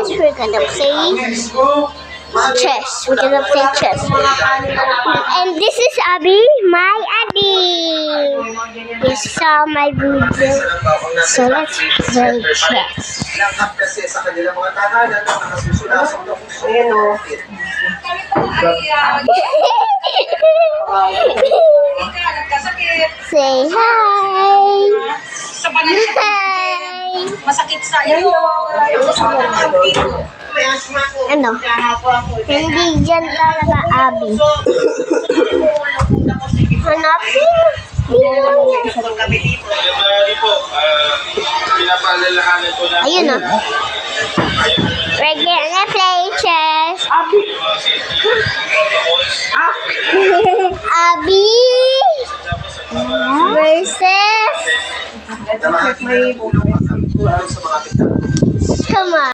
chess, we're gonna play chess. We're gonna play chess. And this is Abby, my Abby. You saw my video. So let's play chess. Say hi. Hi. Masakit sa iyo. Ano? Hindi dyan talaga, Abby. Hanapin. Ayun o. We're gonna play chess. Abby versus. Come on.